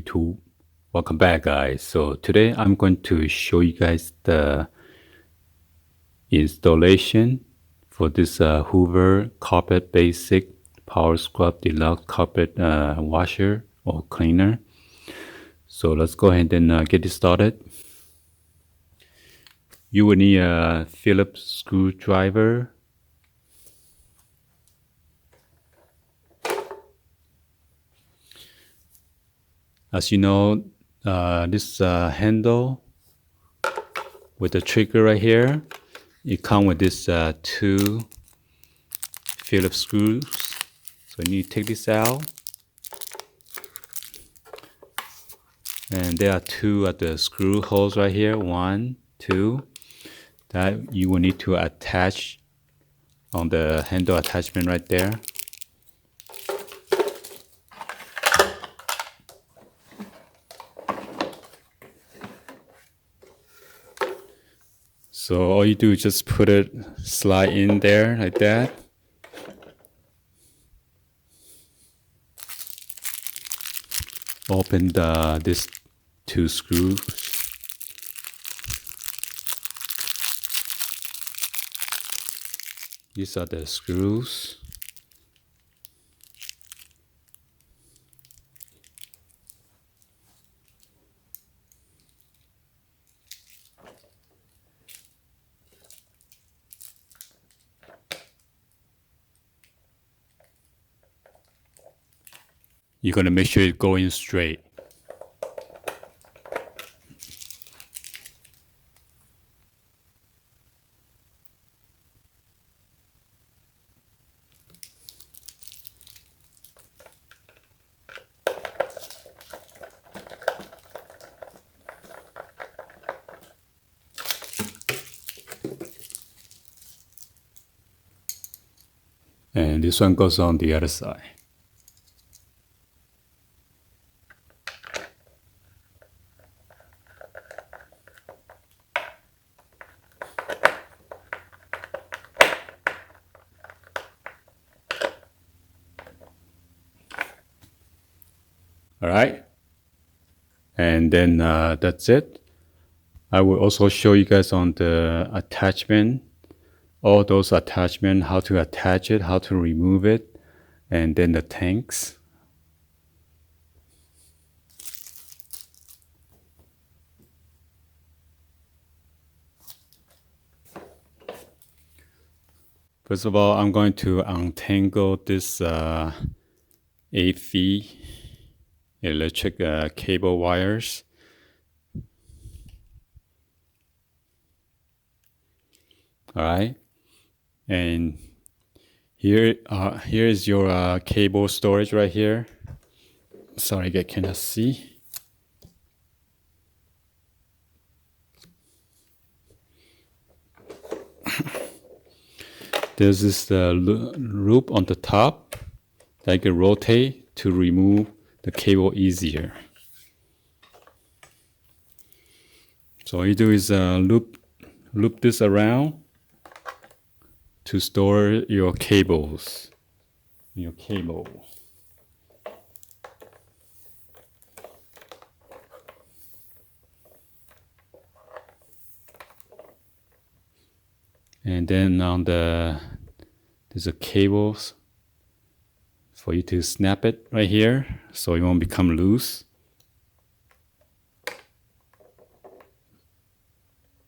YouTube. Welcome back, guys. So today I'm going to show you guys the installation for this Hoover Carpet Basic Power Scrub Deluxe Carpet Washer or Cleaner. So let's go ahead and get it started. You will need a Phillips screwdriver, as you know, this handle with the trigger right here, it comes with this two Phillips screws. So you need to take this out, and there are two at the screw holes right here, 1, 2, that you will need to attach on the handle attachment right there. So all you do is just put it, slide in there like that. Open these two screws. These are the screws. You're going to make sure it's going straight. And this one goes on the other side. All right, and then that's it. I will also show you guys on the attachment, all those attachments, how to attach it, how to remove it, and then the tanks. First of all, I'm going to untangle this 8-feet electric cable wires. All right, and here is your cable storage right here. Sorry, I cannot see. There's this loop on the top that you can rotate to remove the cable easier. So all you do is loop this around to store your cables. Your cable. And then on there's a cables for you to snap it right here so it won't become loose.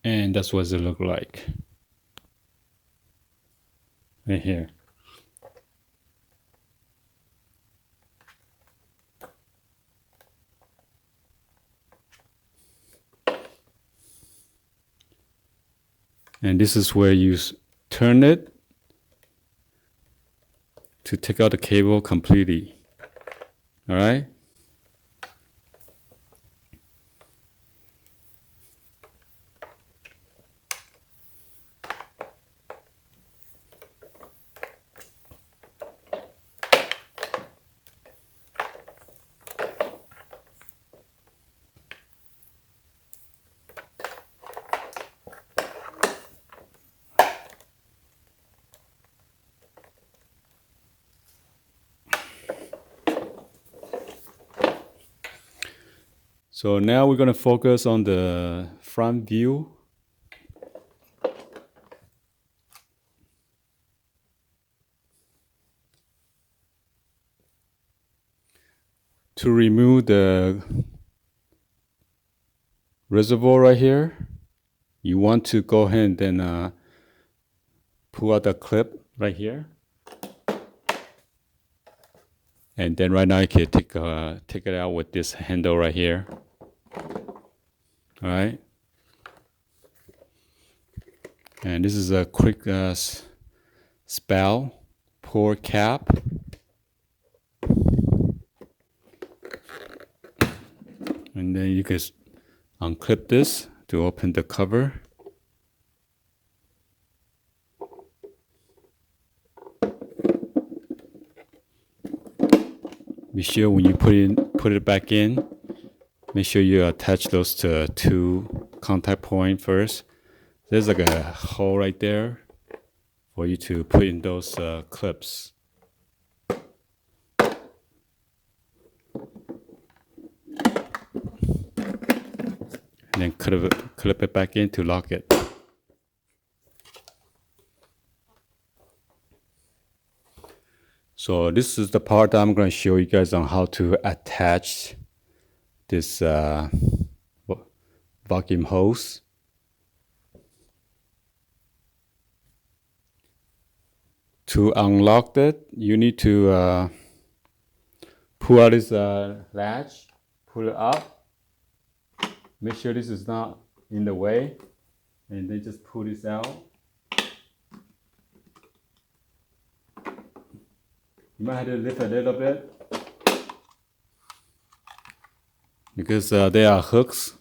And that's what it look like right here. And this is where you turn it to take out the cable completely. All right. So now we're going to focus on the front view. To remove the reservoir right here, you want to go ahead and pull out the clip right here. And then right now you can take it out with this handle right here. All right. And this is a quick spout pour cap. And then you can unclip this to open the cover. Be sure when you put it back in, make sure you attach those to two contact points first. There's like a hole right there for you to put in those clips. And then clip it back in to lock it. So this is the part I'm going to show you guys on how to attach this vacuum hose. To unlock it, you need to pull out this latch, pull it up, make sure this is not in the way, and then just pull this out. You might have to lift a little bit because there are hooks.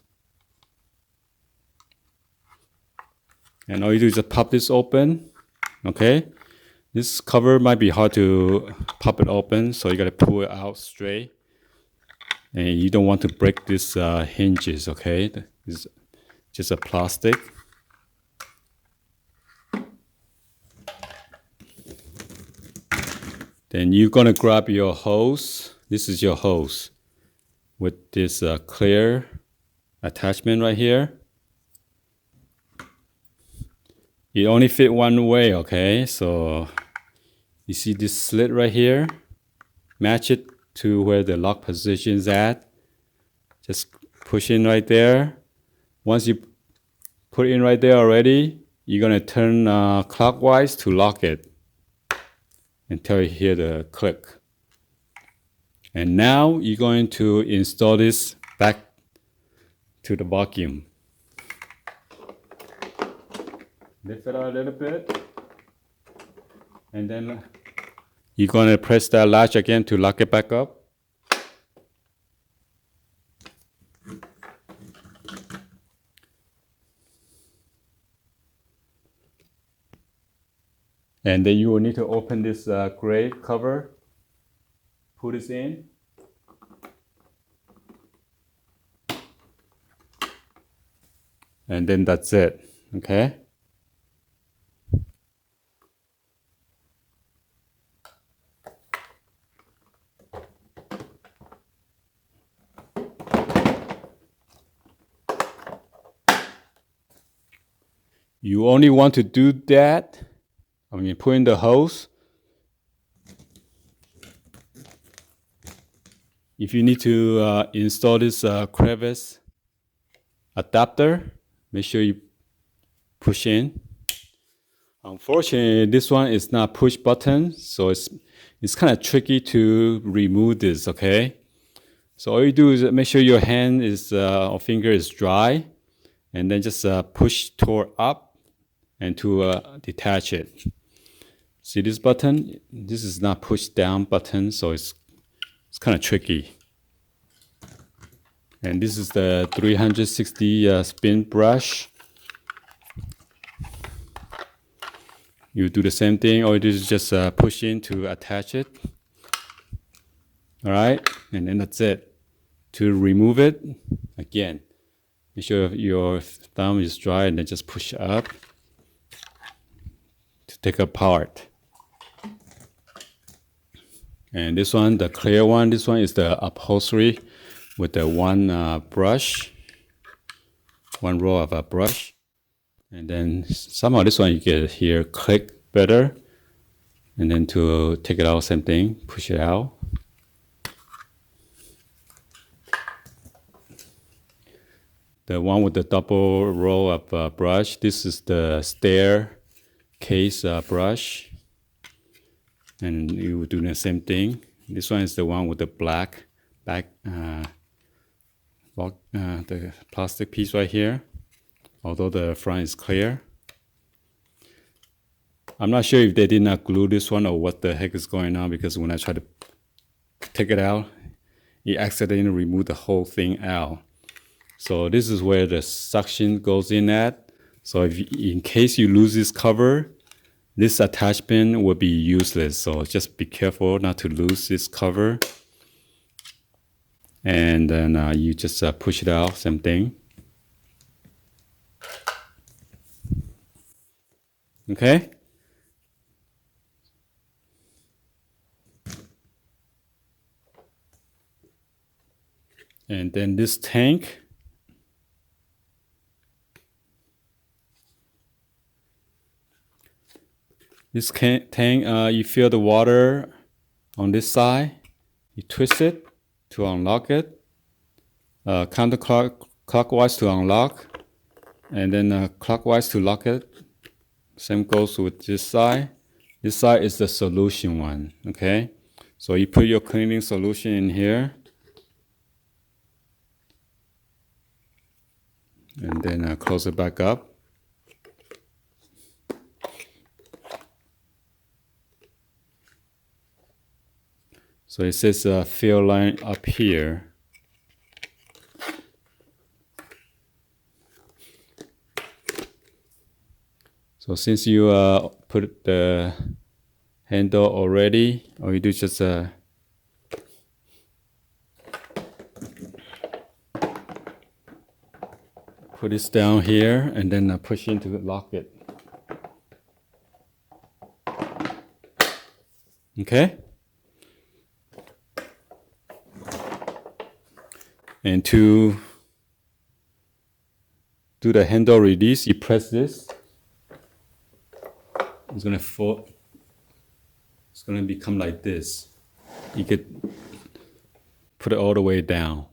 And all you do is just pop this open, okay? This cover might be hard to pop it open, so you gotta pull it out straight. And you don't want to break these hinges, okay? It's just a plastic. Then you're gonna grab your hose. This is your hose with this clear attachment right here. It only fit one way, okay? So you see this slit right here? Match it to where the lock position is at. Just push in right there. Once you put it in right there already, you're gonna turn clockwise to lock it until you hear the click. And now you're going to install this back to the vacuum. Lift it out a little bit. And then you're going to press that latch again to lock it back up. And then you will need to open this gray cover, put this in. And then that's it, okay? You only want to do that, put in the hose. If you need to install this crevice adapter, make sure you push in. Unfortunately, this one is not push button, so it's kind of tricky to remove this, okay? So all you do is make sure your hand is or finger is dry, and then just push toward up and to detach it. See this button? This is not push down button, so it's kind of tricky. And this is the 360 spin brush. You do the same thing, or you do is just push in to attach it. All right, and then that's it. To remove it, again, make sure your thumb is dry and then just push up to take apart. And this one, the clear one, this one is the upholstery with the one brush, one row of a brush, and then somehow this one you get here click better, and then to take it out, same thing, push it out. The one with the double row of brush, this is the Stair case brush, and you do the same thing. This one is the one with the black back, the plastic piece right here, although the front is clear. I'm not sure if they did not glue this one or what the heck is going on, because when I try to take it out, it accidentally removed the whole thing out. So this is where the suction goes in at. So if in case you lose this cover, this attachment will be useless. So just be careful not to lose this cover. And then you just push it out, same thing. Okay. And then this tank. This tank, you feel the water on this side. You twist it to unlock it. Counterclockwise to unlock, and then clockwise to lock it. Same goes with this side. This side is the solution one. Okay, so you put your cleaning solution in here, and then close it back up. So it says fill line up here. So since you put the handle already, all you do is just put this down here and then push in to lock it. Okay? And to do the handle release, you press this. It's gonna fall. It's gonna become like this. You could put it all the way down.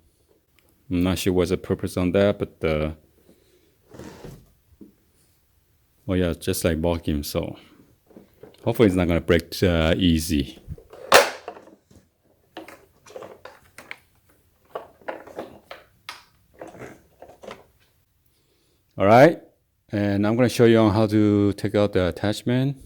I'm not sure what's the purpose on that, but well, yeah, just like ball game. So hopefully it's not gonna break easy. All right, and I'm going to show you on how to take out the attachment.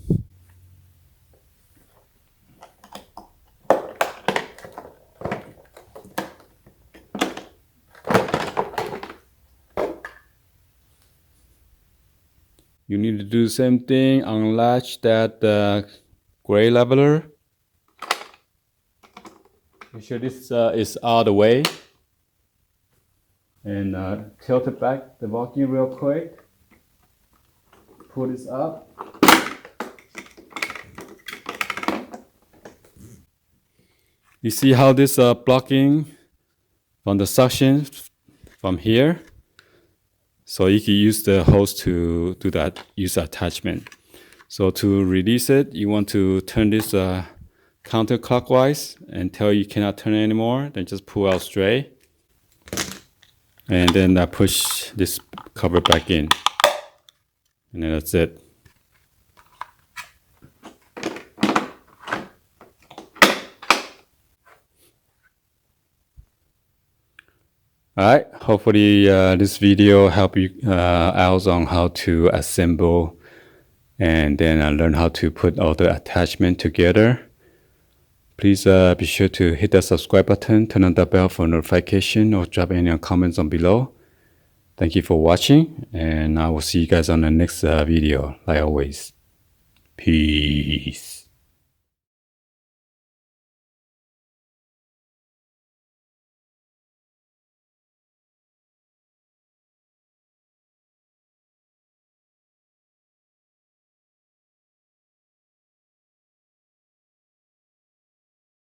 You need to do the same thing, unlatch that gray leveler. Make sure this is out of the way. And tilt it back the vacuum real quick. Pull this up. You see how this blocking from the suction from here? So you can use the hose to do that, use the attachment. So to release it, you want to turn this counterclockwise until you cannot turn it anymore. Then just pull out straight. And then push this cover back in. And then that's it. Alright, hopefully this video helped you out on how to assemble and then learn how to put all the attachment together. Please be sure to hit the subscribe button, turn on the bell for notification, or drop any comments on below. Thank you for watching, and I will see you guys on the next video, like always. Peace.